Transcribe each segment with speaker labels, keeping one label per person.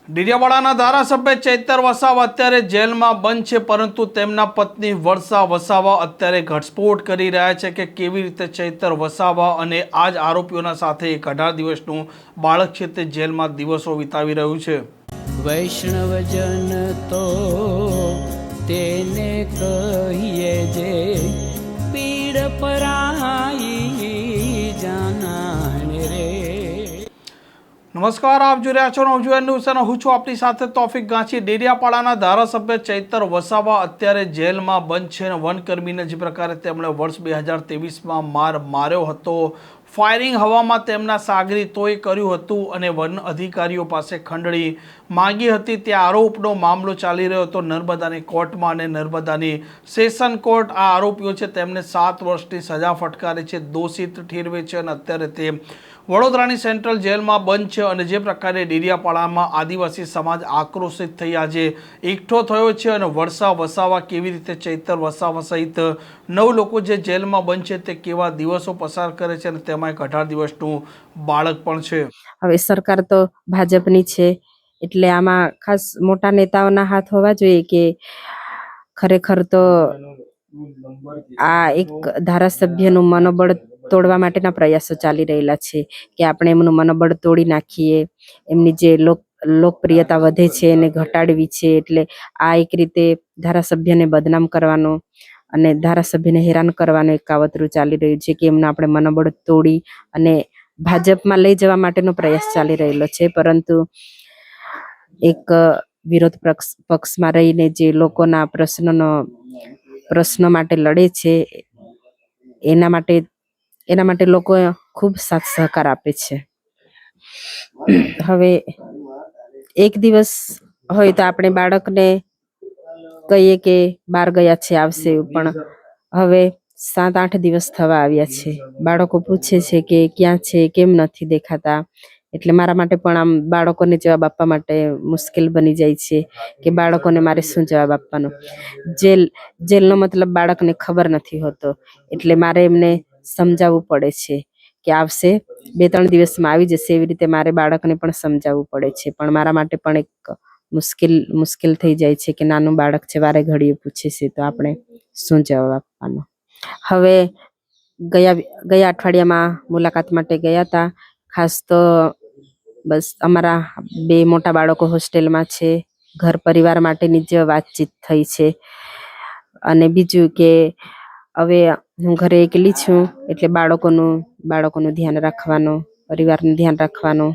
Speaker 1: ડેડિયાપાડાના ધારાસભ્ય ચૈતર વસાવા અત્યારે જેલમાં બંધ છે, પરંતુ તેમના પત્ની વર્ષા વસાવા અત્યારે ઘટસ્ફોટ કરી રહ્યા છે કે કેવી રીતે ચૈતર વસાવા અને આ જ આરોપીઓના સાથે એક 18 દિવસનું બાળક છે તે જેલમાં દિવસો વિતાવી રહ્યું છે।
Speaker 2: વૈષ્ણવજન તો તેને કહીએ જે પીડ પરાઈ જાનાને રે।
Speaker 1: નમસ્કાર, આપ જોઈ રહ્યા છો નવજીવન ન્યૂઝ અને હું છું આપની સાથે તોફિક ગાંચી। ડેડિયાપાડાના ધારાસભ્ય ચૈતર વસાવા અત્યારે જેલમાં બંધ છે અને વનકર્મીને જે પ્રકારે તેમણે વર્ષ 2023માં માર માર્યો હતો, ફાયરિંગ હવામાં તેમના સાગરીતોએ કર્યું હતું અને વન અધિકારીઓ પાસે ખંડણી માંગી હતી, તે આરોપનો મામલો ચાલી રહ્યો હતો નર્મદાની કોર્ટમાં અને નર્મદાની સેશન કોર્ટ આ આરોપીઓ છે તેમને 7 વર્ષની સજા ફટકારે છે, દોષિત ઠેરવે છે અને અત્યારે તે વડોદરાની સેન્ટ્રલ જેલમાં બંધ છે। અને જે પ્રકારે ડેડિયાપાડામાં આદિવાસી સમાજ આક્રોશિત થઈ આજે એકઠો થયો છે અને વર્ષા વસાવા કેવી રીતે ચૈતર વસાવા સહિત 9 લોકો જે જેલમાં બંધ છે તે કેવા દિવસો પસાર કરે છે અને તેમાં એક 18 દિવસનું બાળક પણ છે।
Speaker 3: હવે સરકાર તો ભાજપની છે એટલે આમાં ખાસ મોટા નેતાઓના હાથ હોવા જોઈએ કે ખરેખર તો આ એક ધારાસભ્યનું મનોબળ તોડવા માટેના પ્રયાસો ચાલી રહેલા છે કે આપણે એમનું મનોબળ તોડી નાખીએ, એમની જે લોકપ્રિયતા વધે છે એને ઘટાડવી છે, એટલે આ એક રીતે ધારાસભ્યને બદનામ કરવાનો અને ધારાસભ્યને હેરાન કરવાનું એક કાવતરું ચાલી રહ્યું છે કે એમનું આપણે મનોબળ તોડી અને ભાજપમાં લઈ જવા માટેનો પ્રયાસ ચાલી રહેલો છે। પરંતુ એક વિરોધ પક્ષમાં રહીને જે લોકોના પ્રશ્નો માટે લડે છે એના માટે લોકો ખૂબ સાથ સહકાર આપે છે। હવે એક દિવસ હોય તો આપણે બાળકને કહીએ કે બહાર ગયા છે આવશે, પણ હવે 7-8 દિવસ થવા આવ્યા છે, બાળકો પૂછે છે કે ક્યાં છે, કેમ નથી દેખાતા, એટલે મારા માટે પણ આમ બાળકોને જવાબ આપવા માટે મુશ્કેલ બની જાય છે કે બાળકોને મારે શું જવાબ આપવાનો। જેલનો મતલબ બાળકને ખબર નથી હોતો, એટલે મારે એમને સમજાવવું પડે છે કે આવશે 2-3 દિવસમાં આવી જશે, એવી રીતે મારે બાળકને પણ સમજાવવું પડે છે, પણ મારા માટે પણ એક મુશ્કેલ થઈ જાય છે કે નાનું બાળક છે, વારે ઘડીએ પૂછે છે તો આપણે શું જવાબ આપવાનો। હવે ગયા અઠવાડિયામાં મુલાકાત માટે ગયા હતા, ખાસ તો બસ અમારા 2 મોટા બાળકો હોસ્ટેલમાં છે, ઘર પરિવાર માટેની જ વાતચીત થઈ છે। અને બીજું કે હવે હું ઘરે એકલી છું એટલે બાળકોનું ધ્યાન રાખવાનું, પરિવારનું ધ્યાન રાખવાનું।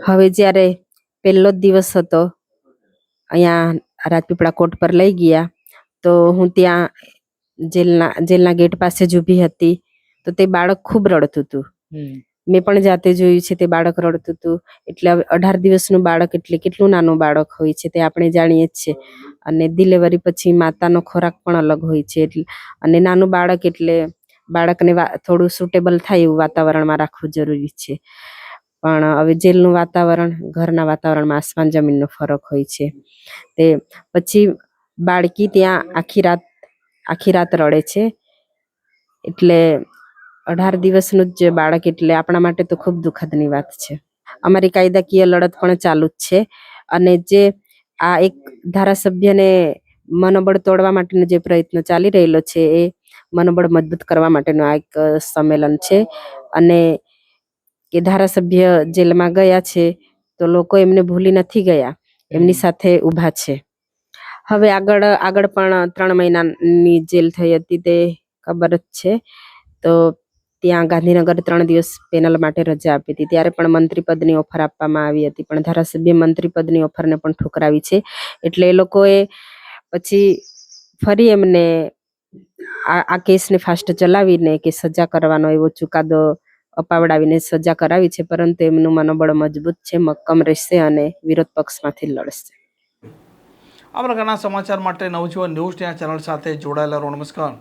Speaker 3: હવે જ્યારે પહેલો જ દિવસ હતો, અહીંયા રાજપીપળા કોર્ટ પર લઈ ગયા તો હું ત્યાં જેલના ગેટ પાસે જ ઊભી હતી તો તે બાળક ખૂબ રડતું હતું, મેં પણ જાતે જોયું છે, તે બાળક રડતું હતું। એટલે હવે 18 દિવસનું બાળક એટલે કેટલું નાનું બાળક હોય છે તે આપણે જાણીએ જ છે, અને ડિલિવરી પછી માતાનો ખોરાક પણ અલગ હોય છે, એટલે અને નાનું બાળક એટલે બાળકને થોડું સુટેબલ થાય એવું વાતાવરણમાં રાખવું જરૂરી છે। પણ હવે જેલનું વાતાવરણ ઘરના વાતાવરણમાં આસમાન જમીનનો ફરક હોય છે। તે પછી બાળકી ત્યાં આખી રાત રડે છે, એટલે 18 દિવસનું જ બાળક એટલે આપણા માટે તો ખૂબ દુઃખદની વાત છે। અમારી કાયદાકીય લડત પણ ચાલુ જ છે, અને જે આ એક ધારાસભ્યને મનોબળ તોડવા માટેનો જે પ્રયત્ન ચાલી રહેલો છે એ મનોબળ મજબૂત કરવા માટેનું આ એક સંમેલન છે। અને કે ધારાસભ્ય જેલમાં ગયા છે તો લોકો એમને ભૂલી નથી ગયા, એમની સાથે ઊભા છે। હવે આગળ પણ 3 મહિનાની જેલ થઈ હતી તે ખબર જ છે, તો ત્યાં ગાંધીનગર 3 દિવસ પેનલ માટે રજા આપી હતી, ત્યારે પણ મંત્રી પદની ઓફર આપવામાં આવી હતી, પણ ધારાસભ્ય મંત્રી પદની ઓફરને પણ ઠુકરાવી છે। એટલે એ લોકોએ પછી ફરી એમને આ કેસને ફાસ્ટ ચલાવીને કે સજા કરવાનો એવો ચુકાદો અપાવડાવીને સજા કરાવી છે, પરંતુ એમનું મનોબળ મજબૂત છે, મક્કમ રહેશે અને વિરોધ પક્ષમાંથી લડશે।
Speaker 1: આ પ્રકારના સમાચાર માટે નવજીવન ન્યૂઝ ચેનલ સાથે જોડાયેલા રહો। નમસ્કાર।